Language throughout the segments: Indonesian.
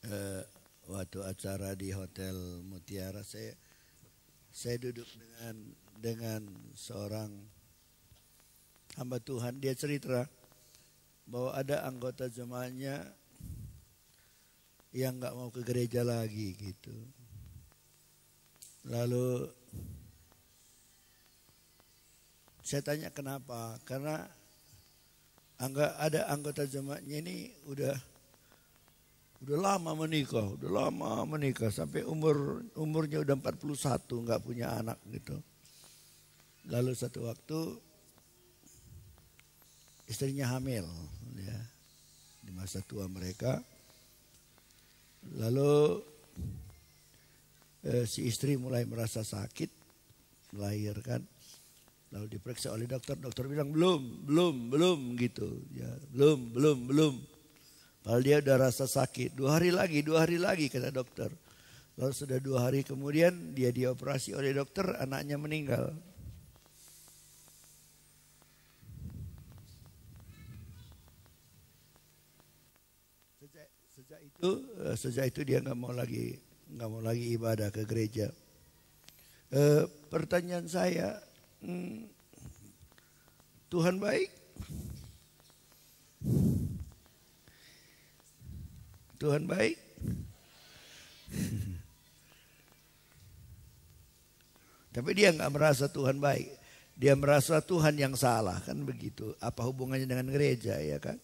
eh, waktu acara di Hotel Mutiara, saya duduk dengan seorang hamba Tuhan. Dia cerita bahwa ada anggota jemaahnya yang nggak mau ke gereja lagi gitu. Lalu saya tanya kenapa? Karena ada anggota jemaatnya ini udah lama menikah sampai umurnya udah 41 nggak punya anak gitu. Lalu satu waktu istrinya hamil ya, di masa tua mereka. Lalu si istri mulai merasa sakit melahirkan. Lalu diperiksa oleh dokter bilang belum gitu ya, belum. Padahal dia udah rasa sakit, 2 hari lagi kata dokter. Lalu sudah 2 hari kemudian dia dioperasi oleh dokter, anaknya meninggal. Sejak itu dia nggak mau lagi ibadah ke gereja. Pertanyaan saya, Tuhan baik? Tuhan baik? Tapi dia nggak merasa Tuhan baik. Dia merasa Tuhan yang salah, kan begitu. Apa hubungannya dengan gereja, ya kan?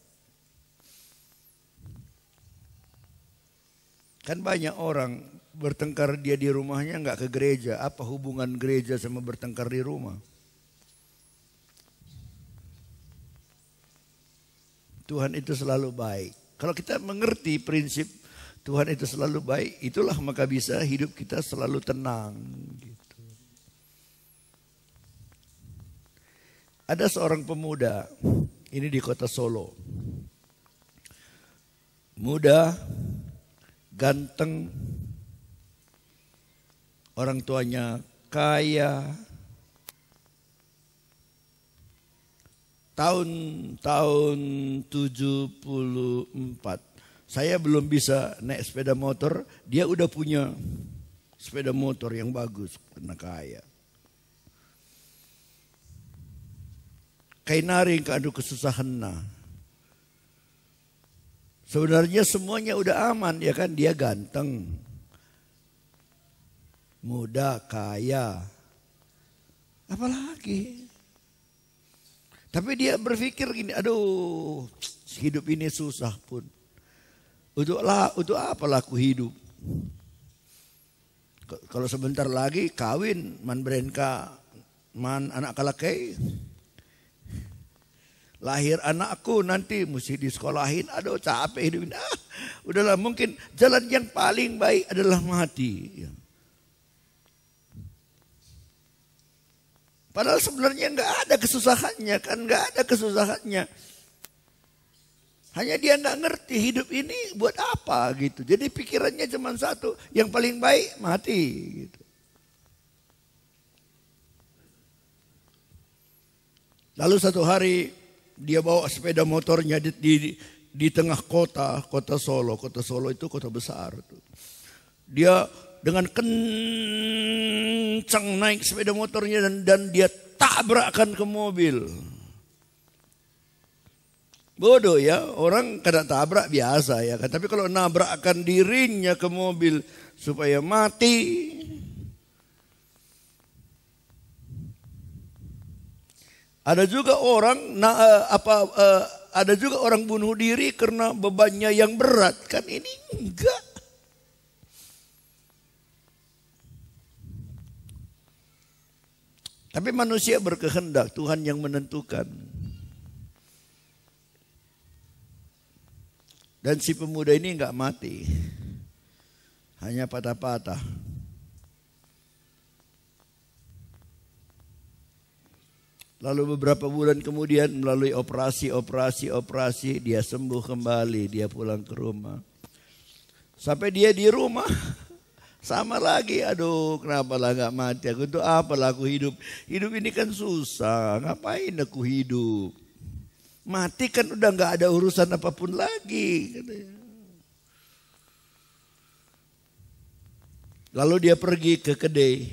Kan banyak orang bertengkar dia di rumahnya nggak ke gereja. Apa hubungan gereja sama bertengkar di rumah? Tuhan itu selalu baik. Kalau kita mengerti prinsip Tuhan itu selalu baik, itulah maka bisa hidup kita selalu tenang. Gitu. Ada seorang pemuda, ini di kota Solo. Muda, ganteng, orang tuanya kaya. Tahun 74. Saya belum bisa naik sepeda motor, dia udah punya sepeda motor yang bagus karena kaya. Kainaring keadu kesusahan nah. Sebenarnya semuanya udah aman ya kan, dia ganteng, muda, kaya. Apalagi? Tapi dia berpikir gini, aduh hidup ini susah pun. Untuk apa laku hidup? Kalau sebentar lagi kawin, man berenka, man anak kalakai. Lahir anakku nanti mesti disekolahin, aduh capek hidup ini. Udahlah, mungkin jalan yang paling baik adalah mati. Padahal sebenarnya nggak ada kesusahannya kan, nggak ada kesusahannya. Hanya dia nggak ngerti hidup ini buat apa gitu. Jadi pikirannya cuma satu, yang paling baik mati gitu. Lalu satu hari dia bawa sepeda motornya di tengah kota Solo. Kota Solo itu kota besar tuh. Dia dengan kencang naik sepeda motornya dan dia tabrakkan ke mobil. Bodoh ya, orang kena tabrak biasa ya kan. Tapi kalau nabrakkan dirinya ke mobil supaya mati. Ada juga orang bunuh diri karena bebannya yang berat, kan ini enggak. Tapi manusia berkehendak, Tuhan yang menentukan. Dan si pemuda ini enggak mati, hanya patah-patah. Lalu beberapa bulan kemudian melalui operasi dia sembuh kembali, dia pulang ke rumah. Sampai dia di rumah sama lagi, aduh kenapa lah gak mati aku, untuk apa lah aku hidup. Hidup ini kan susah, ngapain aku hidup. Mati kan udah gak ada urusan apapun lagi katanya. Lalu dia pergi ke kedai,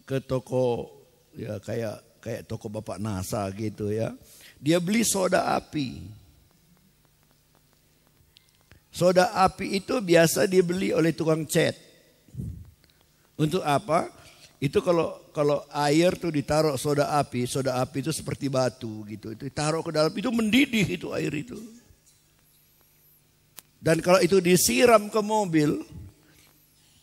ke toko ya kayak toko Bapak Nasa gitu ya. Dia beli soda api. Soda api itu biasa dibeli oleh tukang cat. Untuk apa? Itu kalau air tuh ditaruh soda api itu seperti batu gitu. Itu ditaruh ke dalam, itu mendidih itu air itu. Dan kalau itu disiram ke mobil,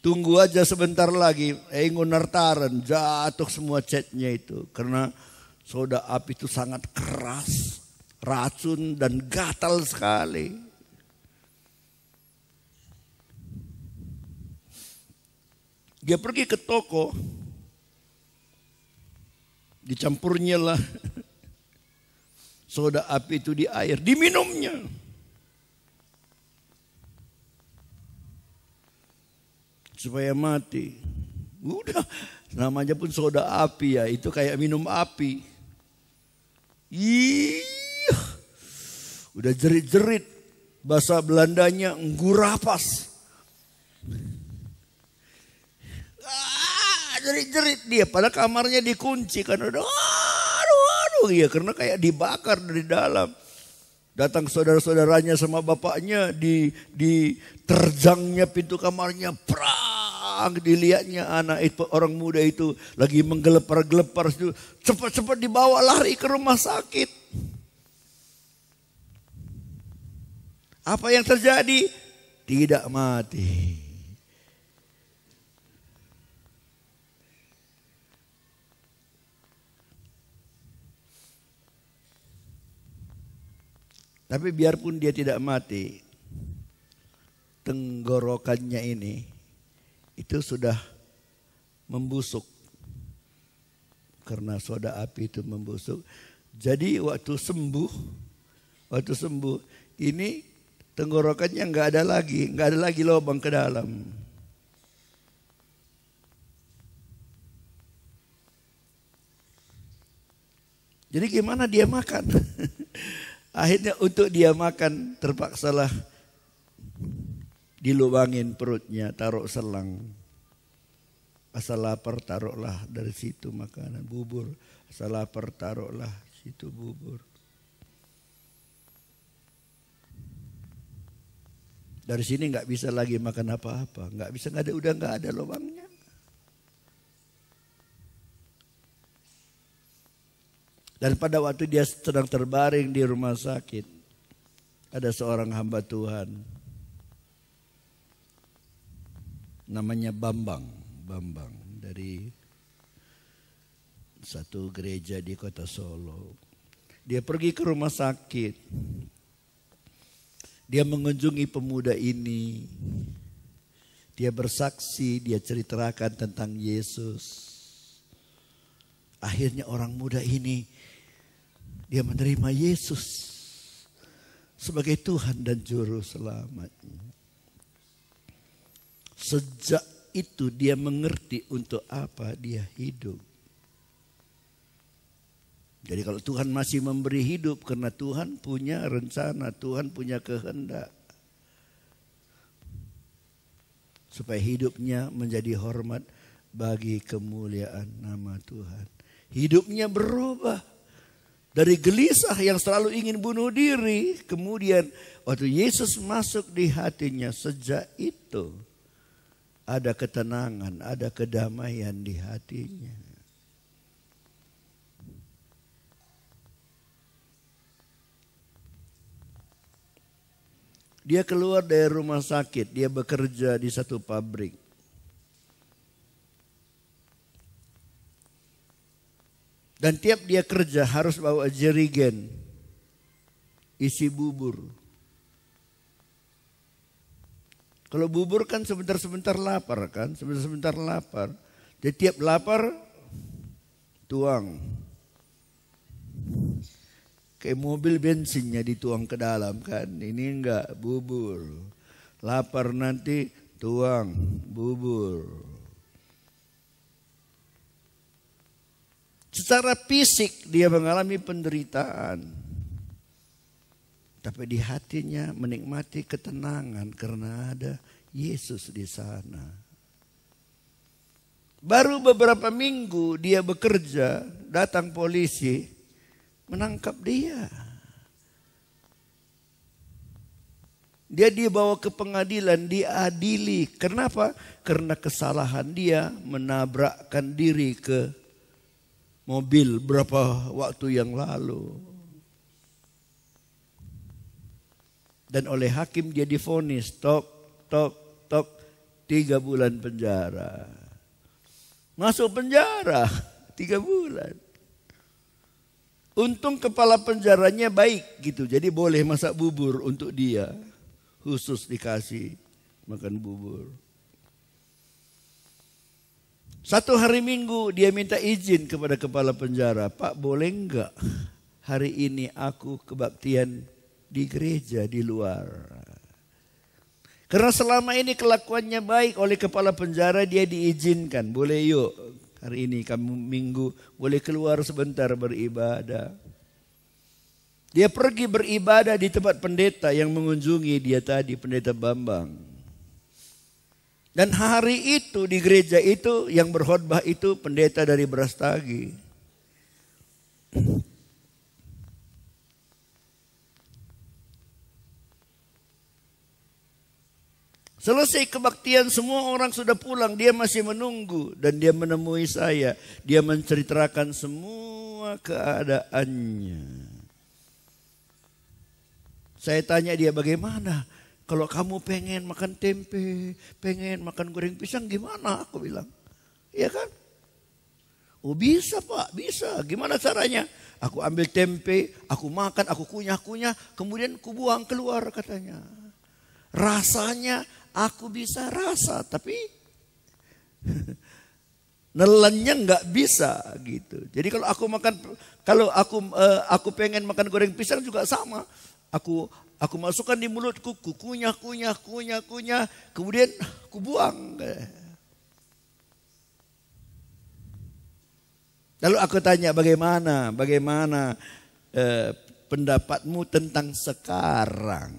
tunggu aja sebentar lagi, ngunartaran jatuh semua catnya itu. Karena soda api itu sangat keras, racun dan gatal sekali. Dia pergi ke toko, dicampurnya lah soda api itu di air, diminumnya. Supaya mati. Udah, namanya pun soda api ya, itu kayak minum api. Udah jerit-jerit, bahasa Belandanya nggurapas. Jerit-jerit dia, pada kamarnya dikunci kan, aduh, ya karena kayak dibakar dari dalam. Datang saudara-saudaranya sama bapaknya, di terjangnya pintu kamarnya, prang, dilihatnya anak itu, orang muda itu lagi menggelepar-gelepar, cepat-cepat dibawa lari ke rumah sakit. Apa yang terjadi? Tidak mati. Tapi biarpun dia tidak mati, tenggorokannya ini itu sudah membusuk. Karena soda api itu membusuk. Jadi waktu sembuh ini tenggorokannya nggak ada lagi lubang ke dalam. Jadi gimana dia makan? Akhirnya untuk dia makan terpaksalah dilubangin perutnya, taruh selang. Asal lapar taruhlah dari situ makanan, bubur. Asal lapar taruhlah situ bubur. Dari sini nggak bisa lagi makan apa-apa, udah nggak ada lubangnya. Dan pada waktu dia sedang terbaring di rumah sakit, ada seorang hamba Tuhan, namanya Bambang dari satu gereja di kota Solo. Dia pergi ke rumah sakit, dia mengunjungi pemuda ini, dia bersaksi, dia ceritakan tentang Yesus. Akhirnya orang muda ini dia menerima Yesus sebagai Tuhan dan Juru Selamatnya. Sejak itu dia mengerti untuk apa dia hidup. Jadi kalau Tuhan masih memberi hidup, karena Tuhan punya rencana, Tuhan punya kehendak. Supaya hidupnya menjadi hormat bagi kemuliaan nama Tuhan. Hidupnya berubah. Dari gelisah yang selalu ingin bunuh diri. Kemudian waktu Yesus masuk di hatinya, sejak itu ada ketenangan, ada kedamaian di hatinya. Dia keluar dari rumah sakit, dia bekerja di satu pabrik. Dan tiap dia kerja harus bawa jerigen isi bubur. Kalau bubur kan sebentar-sebentar lapar kan, sebentar-sebentar lapar. Jadi tiap lapar tuang. Kayak mobil bensinnya dituang ke dalam kan. Ini enggak, bubur. Lapar nanti tuang bubur. Secara fisik dia mengalami penderitaan. Tapi di hatinya menikmati ketenangan karena ada Yesus di sana. Baru beberapa minggu dia bekerja, datang polisi menangkap dia. Dia dibawa ke pengadilan, diadili. Kenapa? Karena kesalahan dia menabrakkan diri ke mobil berapa waktu yang lalu. Dan oleh hakim dia divonis top 3 bulan penjara. Masuk penjara 3 bulan. Untung kepala penjaranya baik gitu. Jadi boleh masak bubur untuk dia. Khusus dikasih makan bubur. Satu hari Minggu dia minta izin kepada kepala penjara. Pak, boleh enggak hari ini aku kebaktian di gereja di luar? Karena selama ini kelakuannya baik, oleh kepala penjara dia diizinkan. Boleh yuk hari ini kamu Minggu boleh keluar sebentar beribadah. Dia pergi beribadah di tempat pendeta yang mengunjungi dia tadi, pendeta Bambang. Dan hari itu di gereja itu yang berkhotbah itu pendeta dari Brastagi. Selesai kebaktian, semua orang sudah pulang, dia masih menunggu. Dan dia menemui saya, dia menceritakan semua keadaannya. Saya tanya dia, bagaimana? Kalau kamu pengen makan tempe, pengen makan goreng pisang, gimana? Aku bilang, iya kan? Oh bisa Pak, bisa. Gimana caranya? Aku ambil tempe, aku makan, aku kunyah-kunyah, kemudian aku buang keluar katanya. Rasanya aku bisa rasa, tapi nelannya nggak bisa gitu. Jadi kalau aku makan, kalau aku pengen makan goreng pisang juga sama. Aku masukkan di mulutku, kunyah, kemudian aku buang. Lalu aku tanya bagaimana pendapatmu tentang sekarang?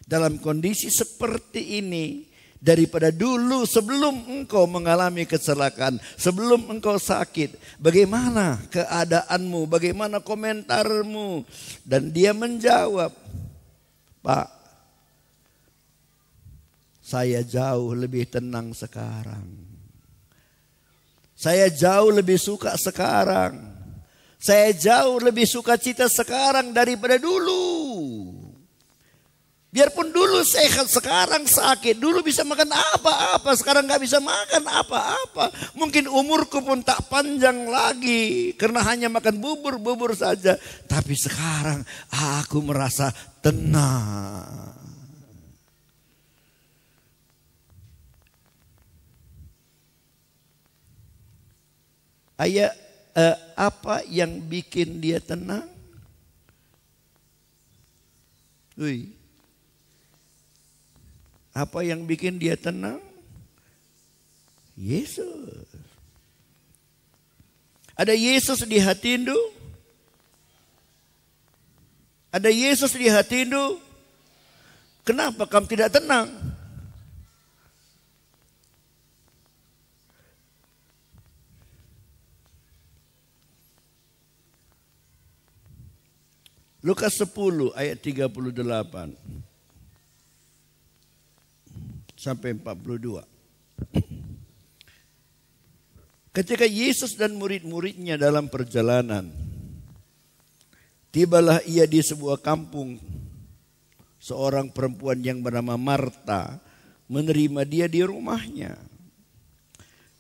Dalam kondisi seperti ini, daripada dulu sebelum engkau mengalami kecelakaan, sebelum engkau sakit, bagaimana keadaanmu, bagaimana komentarmu? Dan dia menjawab, Pak, saya jauh lebih tenang sekarang. Saya jauh lebih suka sekarang. Saya jauh lebih suka cita sekarang daripada dulu. Biarpun dulu sehat, sekarang sakit. Dulu bisa makan apa-apa, sekarang gak bisa makan apa-apa. Mungkin umurku pun tak panjang lagi karena hanya makan bubur saja. Tapi sekarang aku merasa tenang. Apa yang bikin dia tenang? Apa yang bikin dia tenang? Yesus. Ada Yesus di hati Indu? Ada Yesus di hati Indu? Kenapa kamu tidak tenang? Lukas 10 ayat 38. Sampai 42. Ketika Yesus dan murid-muridnya dalam perjalanan, tibalah ia di sebuah kampung. Seorang perempuan yang bernama Marta menerima dia di rumahnya.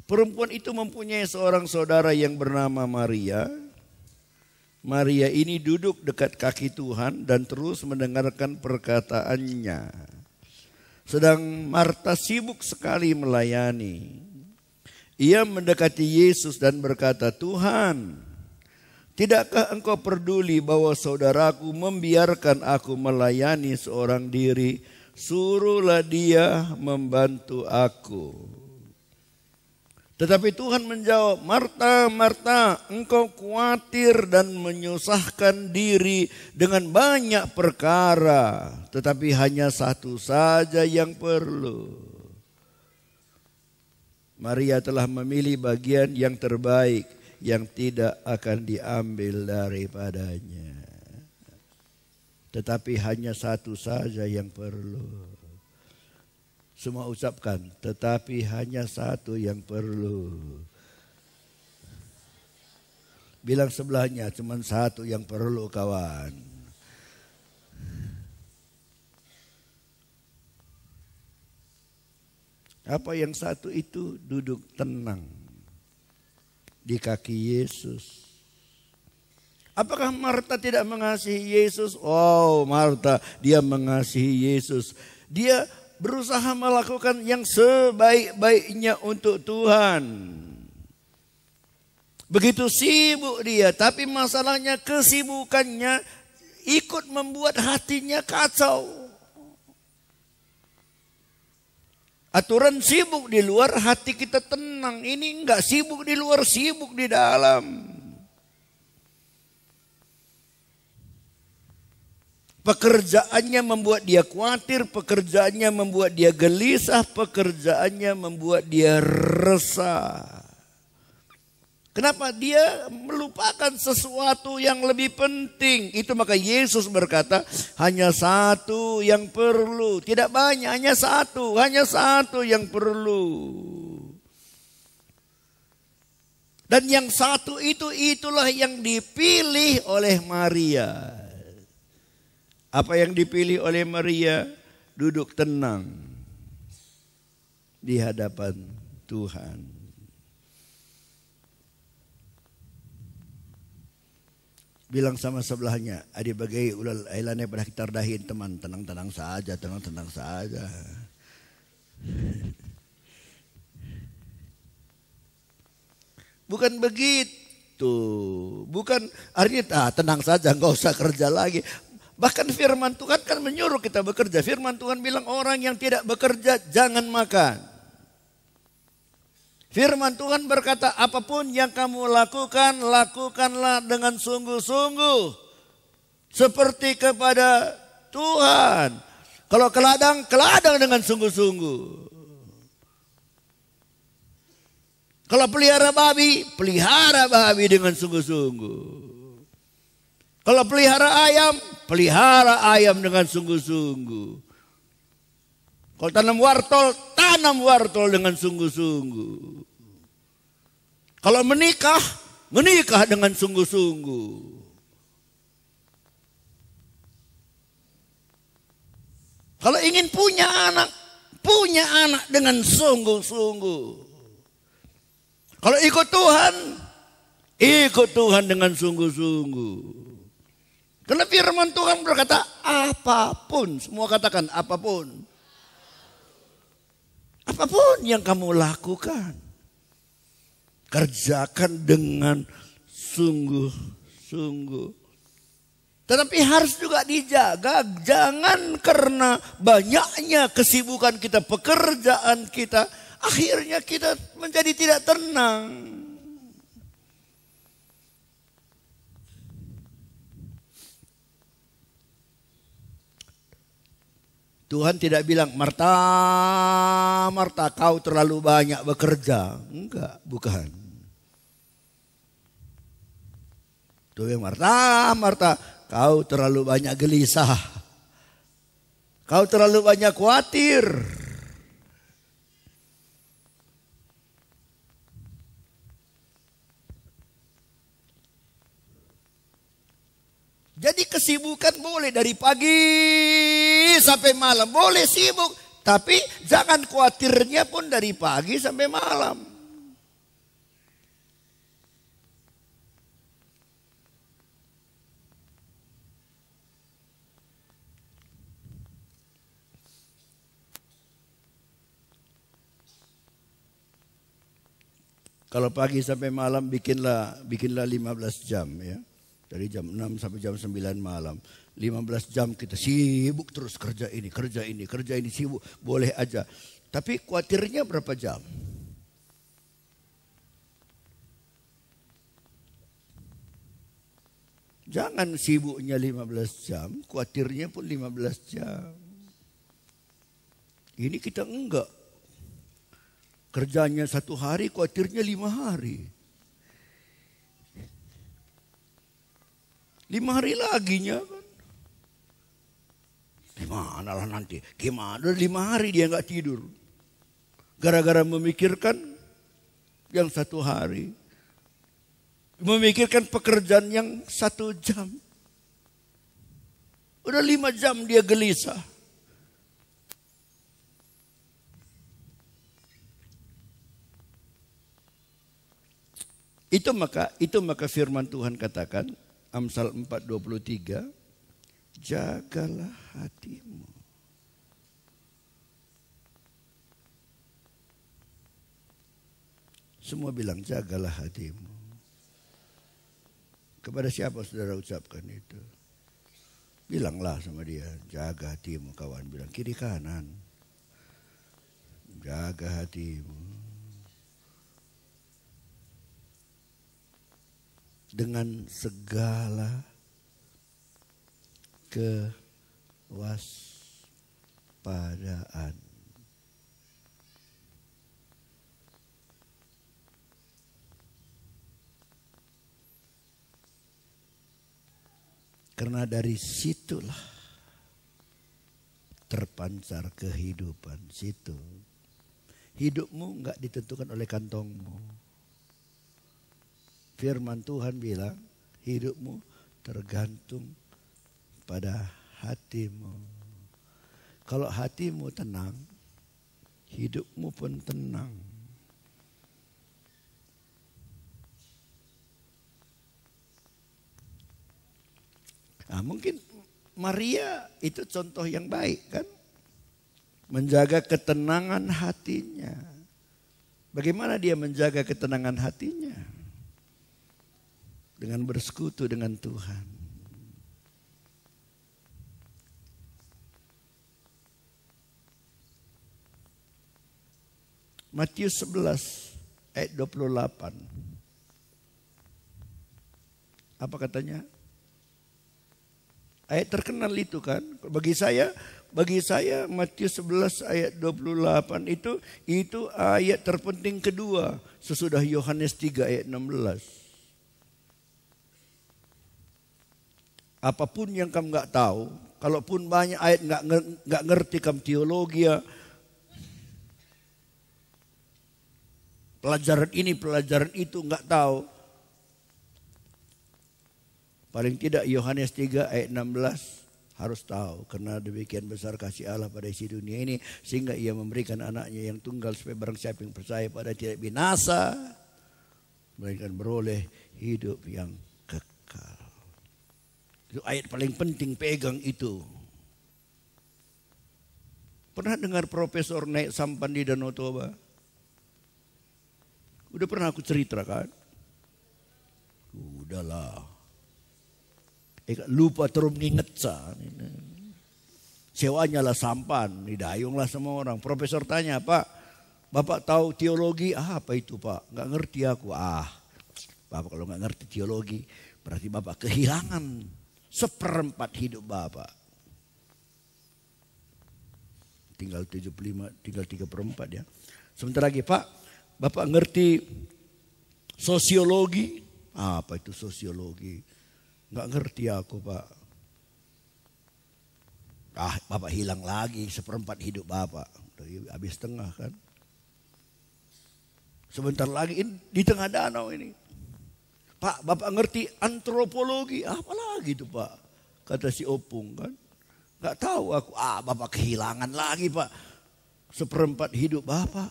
Perempuan itu mempunyai seorang saudara yang bernama Maria. Maria ini duduk dekat kaki Tuhan dan terus mendengarkan perkataannya. Sedang Marta sibuk sekali melayani. Ia mendekati Yesus dan berkata, Tuhan, tidakkah engkau peduli bahwa saudaraku membiarkan aku melayani seorang diri? Suruhlah dia membantu aku. Tetapi Tuhan menjawab, Marta, Marta, engkau khawatir dan menyusahkan diri dengan banyak perkara. Tetapi hanya satu saja yang perlu. Maria telah memilih bagian yang terbaik yang tidak akan diambil daripadanya. Tetapi hanya satu saja yang perlu. Semua ucapkan, tetapi hanya satu yang perlu. Bilang sebelahnya, cuma satu yang perlu kawan. Apa yang satu itu? Duduk tenang di kaki Yesus. Apakah Marta tidak mengasihi Yesus? Oh, Marta, dia mengasihi Yesus. Dia berusaha melakukan yang sebaik-baiknya untuk Tuhan. Begitu sibuk dia, tapi masalahnya kesibukannya ikut membuat hatinya kacau. Aturan sibuk di luar, hati kita tenang. Ini enggak sibuk di luar, sibuk di dalam. Pekerjaannya membuat dia khawatir, pekerjaannya membuat dia gelisah, pekerjaannya membuat dia resah. Kenapa? Dia melupakan sesuatu yang lebih penting. Itu maka Yesus berkata, hanya satu yang perlu. Tidak banyak, hanya satu yang perlu. Dan yang satu itulah yang dipilih oleh Maria. Apa yang dipilih oleh Maria? Duduk tenang di hadapan Tuhan. Bilang sama sebelahnya, adik bagai ulal ailane pada kita dahin teman, tenang-tenang saja, tenang-tenang saja. Bukan begitu. Bukan artinya tenang saja, enggak usah kerja lagi. Bahkan firman Tuhan kan menyuruh kita bekerja. Firman Tuhan bilang orang yang tidak bekerja jangan makan. Firman Tuhan berkata apapun yang kamu lakukan, lakukanlah dengan sungguh-sungguh. Seperti kepada Tuhan. Kalau ke ladang, ke ladang dengan sungguh-sungguh. Kalau pelihara babi dengan sungguh-sungguh. Kalau pelihara ayam dengan sungguh-sungguh. Kalau tanam wartol dengan sungguh-sungguh. Kalau menikah dengan sungguh-sungguh. Kalau ingin punya anak dengan sungguh-sungguh. Kalau ikut Tuhan dengan sungguh-sungguh. Karena firman Tuhan berkata apapun, semua katakan apapun. Apapun yang kamu lakukan, kerjakan dengan sungguh-sungguh. Tetapi harus juga dijaga, jangan karena banyaknya kesibukan kita, pekerjaan kita, akhirnya kita menjadi tidak tenang. Tuhan tidak bilang, Marta, Marta, kau terlalu banyak bekerja. Enggak, bukan. Tuhan bilang, Marta, Marta, kau terlalu banyak gelisah. Kau terlalu banyak khawatir. Jadi kesibukan boleh dari pagi sampai malam. Boleh sibuk. Tapi jangan khawatirnya pun dari pagi sampai malam. Kalau pagi sampai malam bikinlah 15 jam ya. Dari jam 6 sampai jam 9 malam. 15 jam kita sibuk terus kerja ini sibuk. Boleh aja. Tapi khawatirnya berapa jam? Jangan sibuknya 15 jam, khawatirnya pun 15 jam. Ini kita enggak. Kerjanya 1 hari, khawatirnya 5 hari. 5 hari laginya kan. Gimana lah nanti? Gimana? 5 hari dia enggak tidur. Gara-gara memikirkan yang 1 hari. Memikirkan pekerjaan yang 1 jam. Udah 5 jam dia gelisah. Itu maka firman Tuhan katakan, Amsal 4:23, jagalah hatimu. Semua bilang jagalah hatimu. Kepada siapa saudara ucapkan itu? Bilanglah sama dia, jaga hatimu kawan. Bilang kiri kanan. Jaga hatimu. Dengan segala kewaspadaan. Karena dari situlah terpancar kehidupan situ. Hidupmu enggak ditentukan oleh kantongmu. Firman Tuhan bilang hidupmu tergantung pada hatimu. Kalau hatimu tenang, hidupmu pun tenang. Nah, mungkin Maria itu contoh yang baik kan. Menjaga ketenangan hatinya. Bagaimana dia menjaga ketenangan hatinya? Dengan bersekutu dengan Tuhan. Matius 11 ayat 28. Apa katanya? Ayat terkenal itu kan. Bagi saya Matius 11 ayat 28 itu ayat terpenting kedua sesudah Yohanes 3 ayat 16. Apapun yang kamu nggak tahu, kalaupun banyak ayat nggak ngerti kamu teologi ya, pelajaran ini pelajaran itu nggak tahu. Paling tidak Yohanes 3 ayat 16 harus tahu. Karena demikian besar kasih Allah pada isi dunia ini, sehingga ia memberikan anaknya yang tunggal supaya barang siapa yang percaya pada tidak binasa, melainkan beroleh hidup yang kekal. Itu ayat paling penting, pegang itu. Pernah dengar profesor naik sampan di Danau Toba? Udah pernah aku cerita kan? Udahlah. Lupa terus nginget. Sewanya lah sampan, didayung lah sama orang. Profesor tanya, Pak, Bapak tahu teologi? Apa itu Pak? Nggak ngerti aku. Bapak kalau nggak ngerti teologi, berarti Bapak kehilangan 1/4 hidup Bapak. Tinggal 75, tinggal 3/4 ya. Sebentar lagi Pak, Bapak ngerti sosiologi? Apa itu sosiologi? Nggak ngerti aku Pak. Bapak hilang lagi 1/4 hidup Bapak. Udah habis tengah kan. Sebentar lagi di tengah danau ini. Pak, Bapak ngerti antropologi? Apa lagi itu Pak? Kata si Opung kan. Nggak tahu aku. Bapak kehilangan lagi Pak 1/4 hidup Bapak.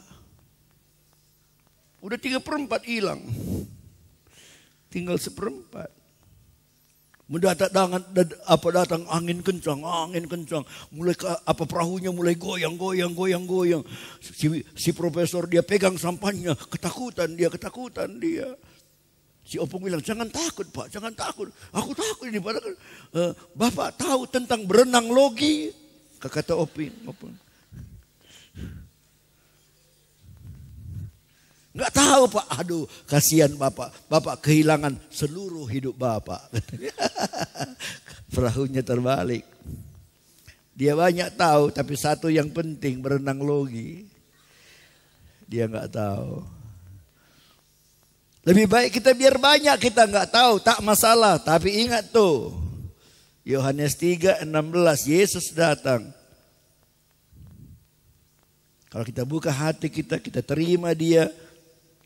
Udah 3/4 hilang. Tinggal 1/4. Datang angin kencang, mulai perahunya mulai goyang. Si profesor dia pegang sampannya, ketakutan dia. Si Opung bilang, jangan takut Pak, jangan takut. Aku takut ini padahal Bapak tahu tentang berenang logi, kata Opung. Nggak tahu Pak, aduh kasihan Bapak. Bapak kehilangan seluruh hidup Bapak. Perahunya terbalik. Dia banyak tahu, tapi satu yang penting berenang logi. Dia nggak tahu. Lebih baik kita biar banyak kita nggak tahu, tak masalah. Tapi ingat tuh, Yohanes 3:16, Yesus datang. Kalau kita buka hati kita, kita terima dia,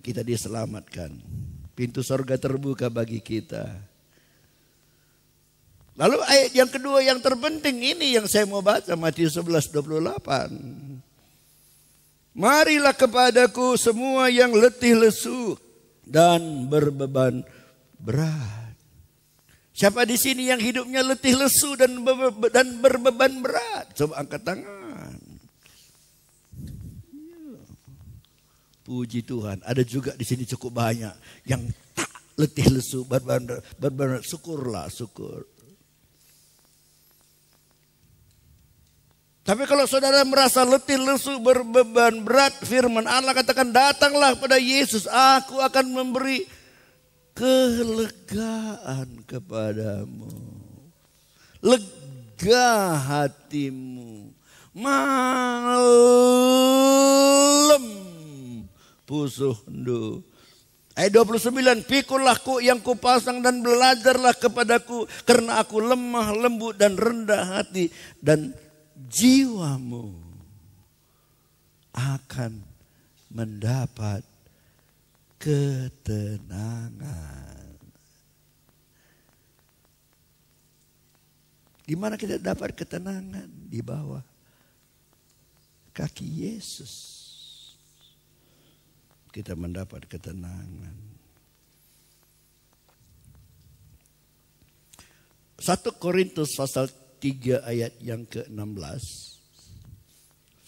kita diselamatkan. Pintu sorga terbuka bagi kita. Lalu ayat yang kedua yang terpenting ini yang saya mau baca, Matius 11:28. Marilah kepadaku semua yang letih lesu dan berbeban berat. Siapa di sini yang hidupnya letih lesu dan berbeban berat? Coba angkat tangan. Puji Tuhan, ada juga di sini cukup banyak yang tak letih lesu, berbeban berat. Syukurlah, syukur. Tapi kalau saudara merasa letih lesu berbeban berat, firman Allah katakan datanglah pada Yesus, aku akan memberi kelegaan kepadamu. Lega hatimu. Malam pusuhdu. Ayat 29, pikulah ku yang kupasang dan belajarlah kepadaku, karena aku lemah, lembut dan rendah hati, dan jiwamu akan mendapat ketenangan. Di mana kita dapat ketenangan? Di bawah kaki Yesus. Kita mendapat ketenangan. 1 Korintus pasal 3 ayat yang ke-16.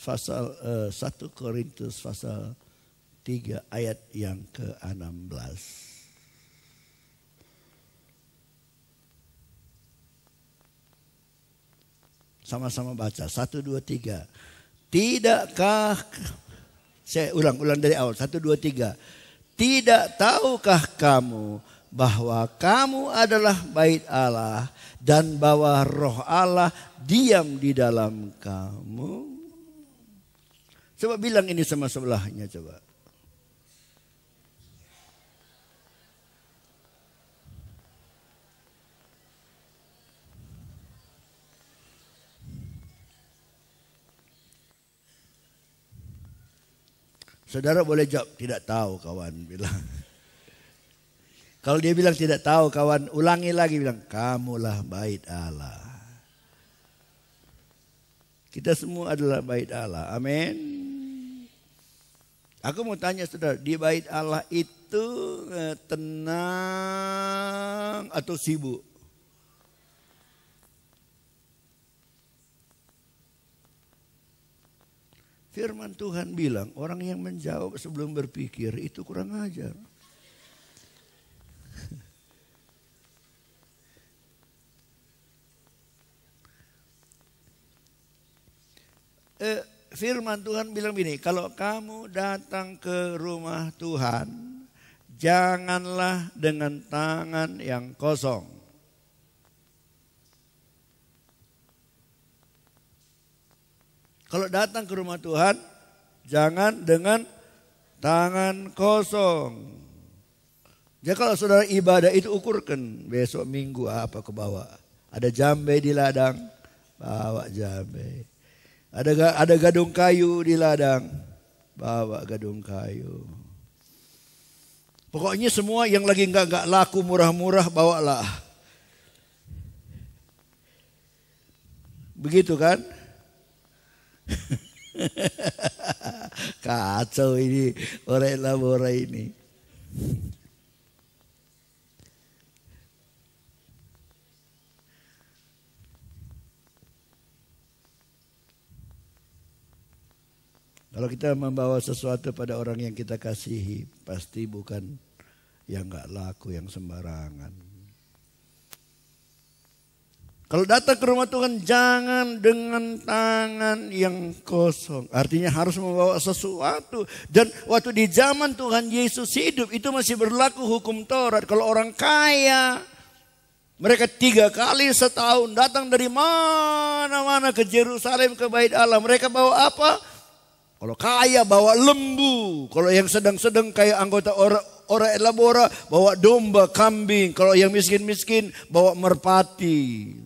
Pasal 1 Korintus pasal 3 ayat yang ke-16. Sama-sama baca. 1, 2, 3. Tidakkah, saya ulang dari awal. 1, 2, 3. Tidak tahukah kamu bahwa kamu adalah bait Allah dan bahwa roh Allah diam di dalam kamu? Coba bilang ini sama sebelahnya coba. Saudara boleh jawab, tidak tahu kawan bilang. Kalau dia bilang tidak tahu kawan, ulangi lagi bilang, kamulah bait Allah. Kita semua adalah bait Allah, amin. Aku mau tanya saudara, di bait Allah itu tenang atau sibuk? Firman Tuhan bilang orang yang menjawab sebelum berpikir itu kurang ajar. Firman Tuhan bilang begini, kalau kamu datang ke rumah Tuhan, janganlah dengan tangan yang kosong. Kalau datang ke rumah Tuhan, jangan dengan tangan kosong. Jadi kalau saudara ibadah itu ukurkan, besok minggu apa ke bawah. Ada jambe di ladang, bawa jambe. Ada gadung kayu di ladang, bawa gadung kayu. Pokoknya semua yang lagi nggak laku murah-murah bawalah. Begitu kan? Kacau ini orang labora ini. Kalau kita membawa sesuatu pada orang yang kita kasihi, pasti bukan yang gak laku, yang sembarangan. Kalau datang ke rumah Tuhan jangan dengan tangan yang kosong. Artinya harus membawa sesuatu. Dan waktu di zaman Tuhan Yesus hidup itu masih berlaku hukum Taurat. Kalau orang kaya, mereka 3 kali setahun datang dari mana-mana ke Yerusalem, ke Bait Allah. Mereka bawa apa? Kalau kaya bawa lembu. Kalau yang sedang-sedang kayak anggota orang elabora bawa domba, kambing. Kalau yang miskin-miskin bawa merpati.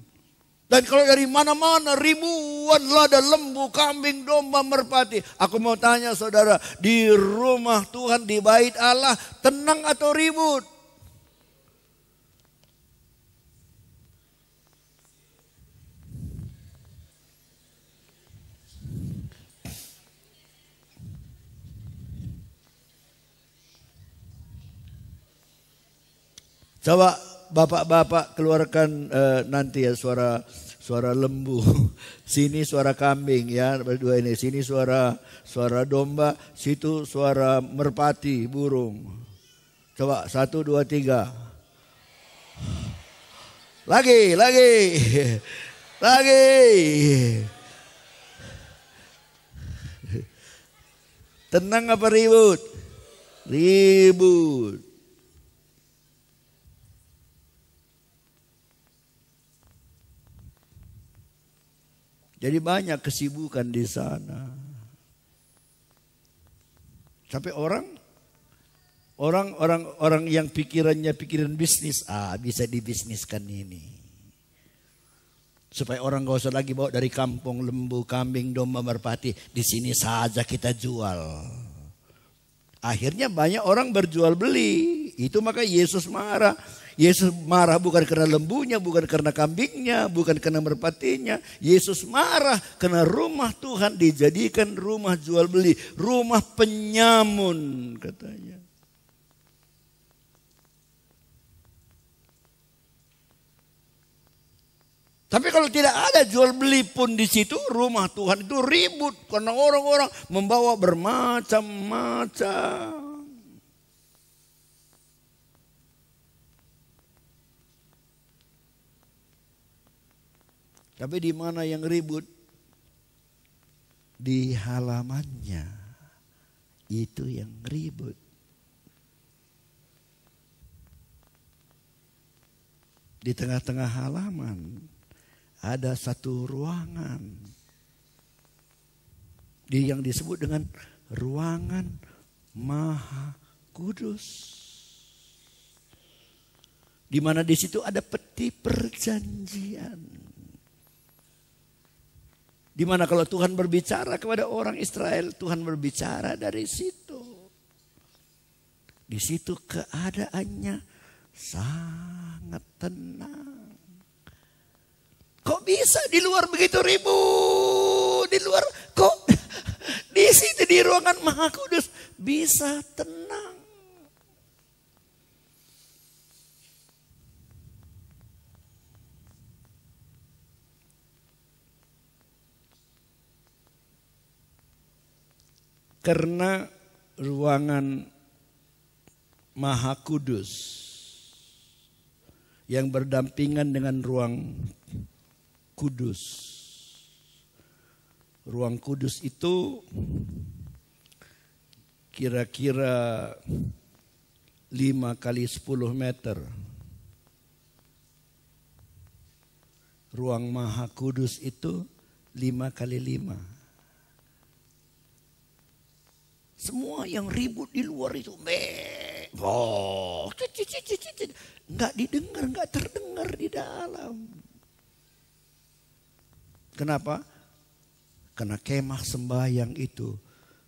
Dan kalau dari mana-mana ribuan lada lembu, kambing, domba, merpati. Aku mau tanya saudara, di rumah Tuhan, di Bait Allah, tenang atau ribut? Coba bapak-bapak keluarkan nanti ya suara lembu, sini suara kambing ya berdua ini, sini suara domba, situ suara merpati burung. Coba 1, 2, 3. Lagi. Tenang apa ribut? Ribut. Jadi banyak kesibukan di sana. Sampai orang yang pikiran bisnis, bisa dibisniskan ini. Supaya orang gak usah lagi bawa dari kampung lembu, kambing, domba, merpati, di sini saja kita jual. Akhirnya banyak orang berjual beli. Itu maka Yesus marah. Yesus marah bukan karena lembunya, bukan karena kambingnya, bukan karena merpatinya. Yesus marah karena rumah Tuhan dijadikan rumah jual beli, rumah penyamun katanya. Tapi kalau tidak ada jual beli pun di situ, rumah Tuhan itu ribut karena orang-orang membawa bermacam-macam. Tapi di mana yang ribut? Di halamannya. Itu yang ribut. Di tengah-tengah halaman ada satu ruangan. Yang disebut dengan ruangan Maha Kudus. Di mana di situ ada peti perjanjian. Di mana kalau Tuhan berbicara kepada orang Israel, Tuhan berbicara dari situ. Di situ keadaannya sangat tenang. Kok bisa di luar begitu ribut? Di luar kok di situ di ruangan Maha Kudus bisa tenang. Karena ruangan Maha Kudus yang berdampingan dengan ruang kudus. Ruang kudus itu kira-kira 5 kali 10 meter. Ruang Maha Kudus itu 5 kali 5. Semua yang ribut di luar itu nggak didengar, nggak terdengar di dalam. Kenapa? Karena kemah sembahyang itu,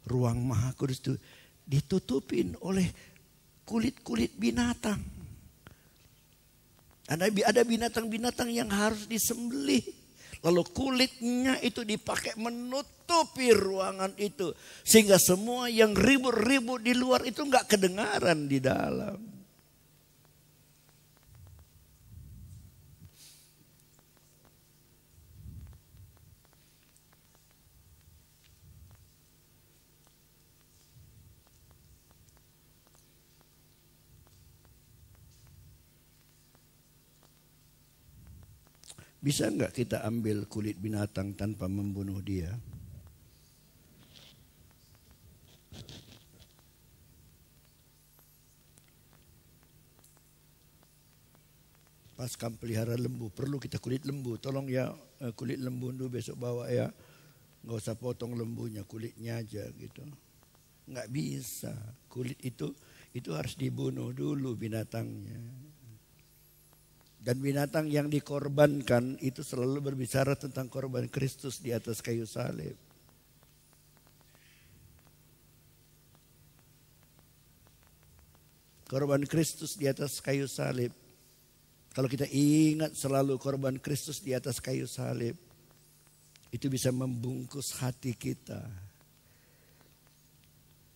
ruang Maha Kudus itu ditutupin oleh kulit-kulit binatang. Ada binatang-binatang yang harus disembelih. Lalu kulitnya itu dipakai menutupi ruangan itu. Sehingga semua yang ribut-ribut di luar itu nggak kedengaran di dalam. Bisa enggak kita ambil kulit binatang tanpa membunuh dia? Pas kamu pelihara lembu, perlu kita kulit lembu. Tolong ya, kulit lembu dulu besok bawa ya. Nggak usah potong lembunya, kulitnya aja gitu. Nggak bisa. Kulit itu harus dibunuh dulu binatangnya. Dan binatang yang dikorbankan itu selalu berbicara tentang korban Kristus di atas kayu salib. Korban Kristus di atas kayu salib. Kalau kita ingat selalu korban Kristus di atas kayu salib, itu bisa membungkus hati kita.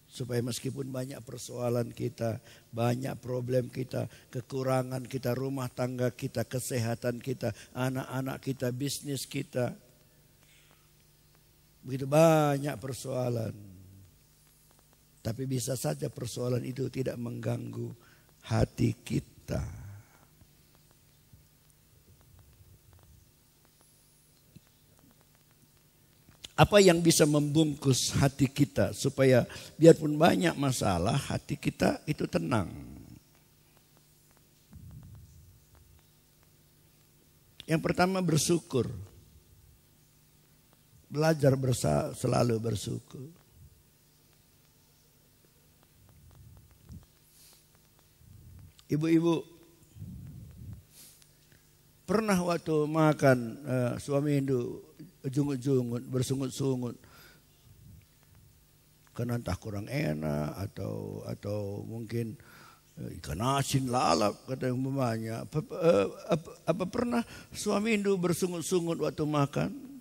Supaya meskipun banyak persoalan kita, banyak problem kita, kekurangan kita, rumah tangga kita, kesehatan kita, anak-anak kita, bisnis kita. Begitu banyak persoalan. Tapi bisa saja persoalan itu tidak mengganggu hati kita. Apa yang bisa membungkus hati kita supaya biarpun banyak masalah, hati kita itu tenang. Yang pertama bersyukur. Belajar selalu bersyukur. Ibu-ibu, pernah waktu makan suami Hindu jungut-jungut, bersungut-sungut karena entah kurang enak atau mungkin ikan asin lalap kata yang umpamanya. Apa pernah suami Hindu bersungut-sungut waktu makan?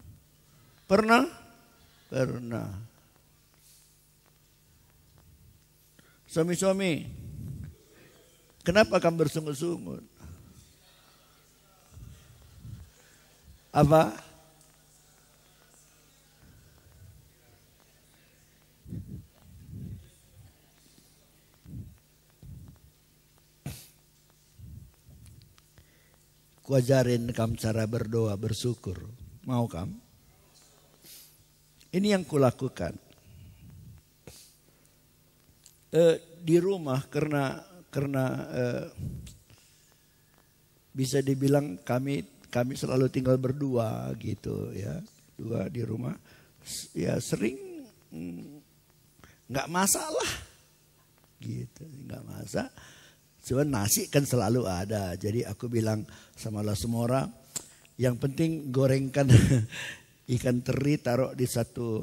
Pernah? Pernah. Suami-suami, kenapa kamu bersungut-sungut? Apa? Kuajarin kamu cara berdoa, bersyukur. Mau kamu? Ini yang kulakukan. Di rumah karena bisa dibilang kami selalu tinggal berdua gitu ya. Dua di rumah. Ya sering nggak masalah. Gitu, nggak masalah. Cuma nasi kan selalu ada. Jadi aku bilang sama semua orang, yang penting gorengkan ikan teri, taruh di satu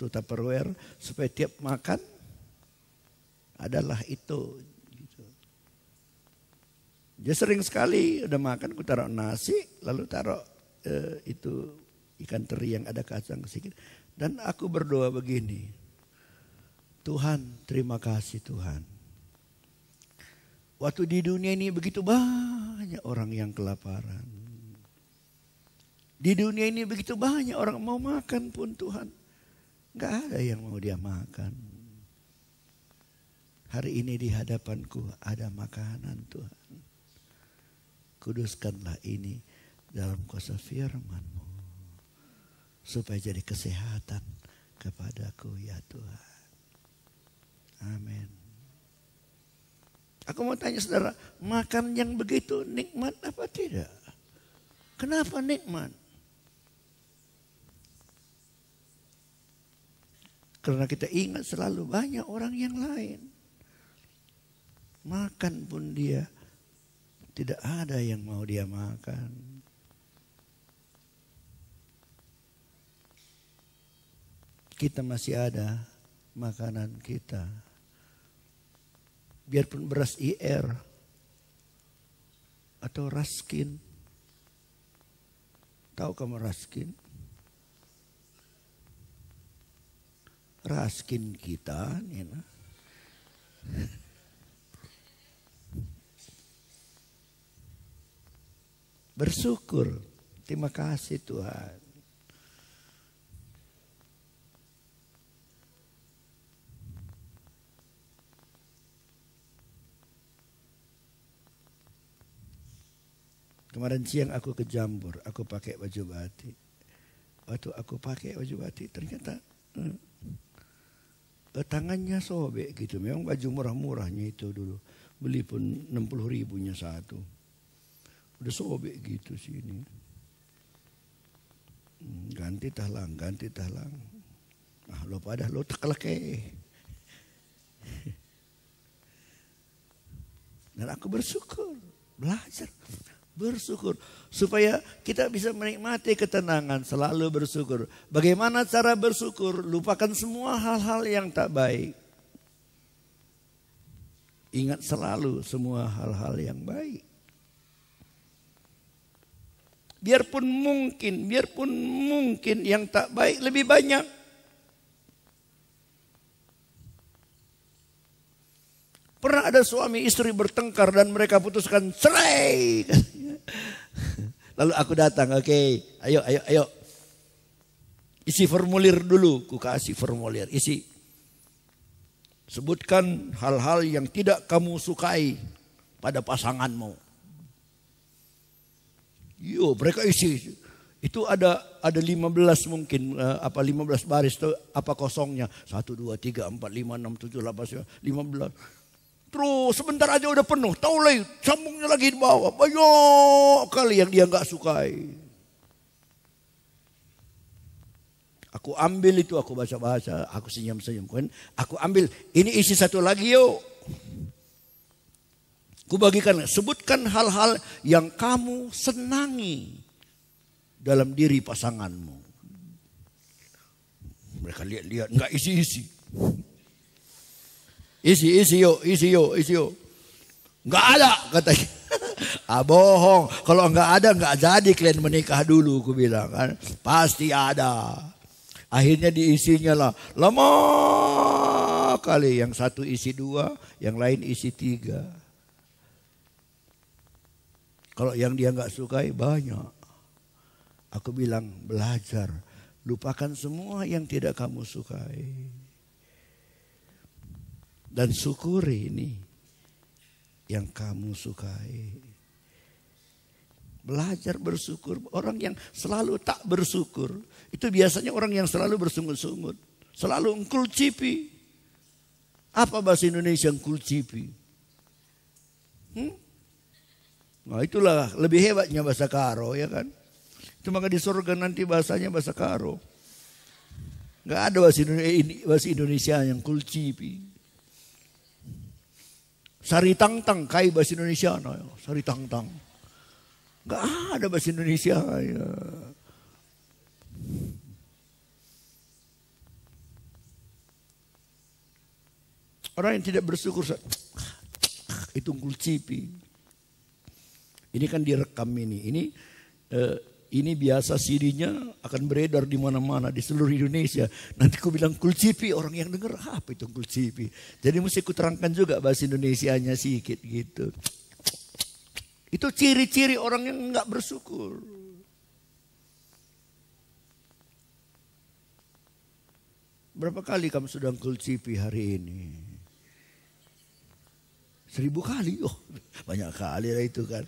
Tupperware supaya tiap makan adalah itu. Gitu. Dia sering sekali udah makan, aku taruh nasi, lalu taruh itu ikan teri yang ada kacang sedikit. Dan aku berdoa begini, Tuhan, terima kasih Tuhan. Waktu di dunia ini begitu banyak orang yang kelaparan. Di dunia ini begitu banyak orang mau makan pun Tuhan. Gak ada yang mau dia makan. Hari ini di hadapanku ada makanan Tuhan. Kuduskanlah ini dalam kuasa firman-Mu. Supaya jadi kesehatan kepadaku ya Tuhan. Amin. Aku mau tanya saudara, makan yang begitu nikmat apa tidak? Kenapa nikmat? Karena kita ingat selalu banyak orang yang lain. Makan pun dia tidak ada yang mau dia makan. Kita masih ada makanan kita. Biarpun beras IR atau Raskin. Tahu kamu Raskin? Raskin kita nih. Bersyukur. Terima kasih Tuhan. Kemarin siang aku ke Jambur, aku pakai baju batik. Waktu aku pakai baju batik ternyata tangannya sobek gitu. Memang baju murah-murahnya itu dulu. Beli pun 60 ribunya satu. Udah sobek gitu sini. Ganti tahlang. Ah, lo pada lo tekelake. Dan aku bersyukur, belajar bersyukur supaya kita bisa menikmati ketenangan, selalu bersyukur. Bagaimana cara bersyukur? Lupakan semua hal-hal yang tak baik. Ingat selalu semua hal-hal yang baik. Biarpun mungkin yang tak baik lebih banyak. Pernah ada suami istri bertengkar dan mereka putuskan cerai. Lalu aku datang, oke, ayo. Isi formulir dulu, ku kasih formulir, isi. Sebutkan hal-hal yang tidak kamu sukai pada pasanganmu. Yo, mereka isi. Itu ada 15 mungkin, 15 baris tuh apa kosongnya. 1, 2, 3, 4, 5, 6, 7, 8, 15. Terus sebentar aja udah penuh. Tahu lagi, sambungnya lagi di bawah. Banyak kali yang dia nggak sukai. Aku ambil itu, aku baca-baca, aku senyum-senyum. Aku ambil, ini isi satu lagi yuk. Ku bagikan, sebutkan hal-hal yang kamu senangi dalam diri pasanganmu. Mereka lihat-lihat, nggak isi-isi. Isi yuk. Nggak ada katanya. Bohong. Kalau nggak ada nggak jadi kalian menikah dulu, ku bilang kan. Pasti ada. Akhirnya diisinya lah. Lama kali. Yang satu isi 2, yang lain isi 3. Kalau yang dia nggak sukai banyak. Aku bilang belajar. Lupakan semua yang tidak kamu sukai. Dan syukuri ini yang kamu sukai. Belajar bersyukur. Orang yang selalu tak bersyukur, itu biasanya orang yang selalu bersungut-sungut. Selalu engkul cipi. Apa bahasa Indonesia engkul cipi? Nah itulah lebih hebatnya bahasa Karo, ya kan. Itu maka di surga nanti bahasanya bahasa Karo. Gak ada bahasa Indonesia yang engkul cipi. Sari tang-tang, kai bahasa Indonesia. No, sari tang-tang. Gak ada bahasa Indonesia. Ya. Orang yang tidak bersyukur, itu unggul cipi. Ini kan direkam ini. Ini biasa CD-nya akan beredar di mana-mana di seluruh Indonesia. Nanti aku bilang kulcipi, orang yang dengar apa itu kulcipi. Jadi mesti aku terangkan juga bahasa Indonesianya sedikit gitu. Itu ciri-ciri orang yang enggak bersyukur. Berapa kali kamu sudah kulcipi hari ini? 1000 kali. Oh, banyak kali lah itu kan.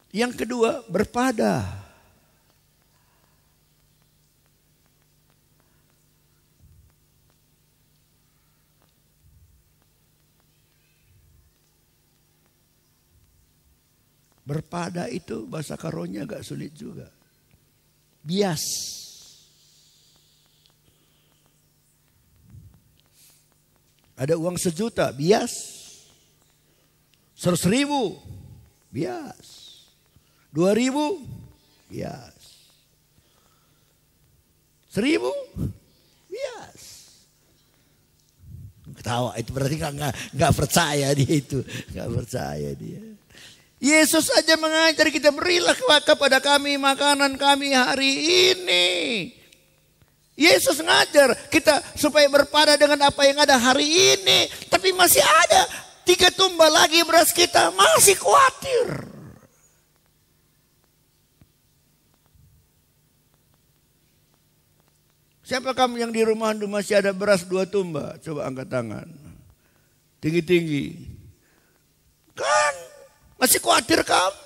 Yang kedua, berpada. Berpada itu bahasa Karonya agak sulit juga. Bias. Ada uang 1 juta, bias. 100.000, bias. 2.000, bias. 1.000, bias. Ketawa, itu berarti nggak percaya dia itu, nggak percaya dia. Yesus aja mengajar kita, berilah kepada kami makanan kami hari ini. Yesus ngajar kita supaya berpada dengan apa yang ada hari ini, tapi masih ada 3 tumbal lagi beras kita, masih khawatir. Siapa kamu yang di rumah Anda masih ada beras 2 tumba? Coba angkat tangan. Tinggi-tinggi. Kan masih khawatir kamu.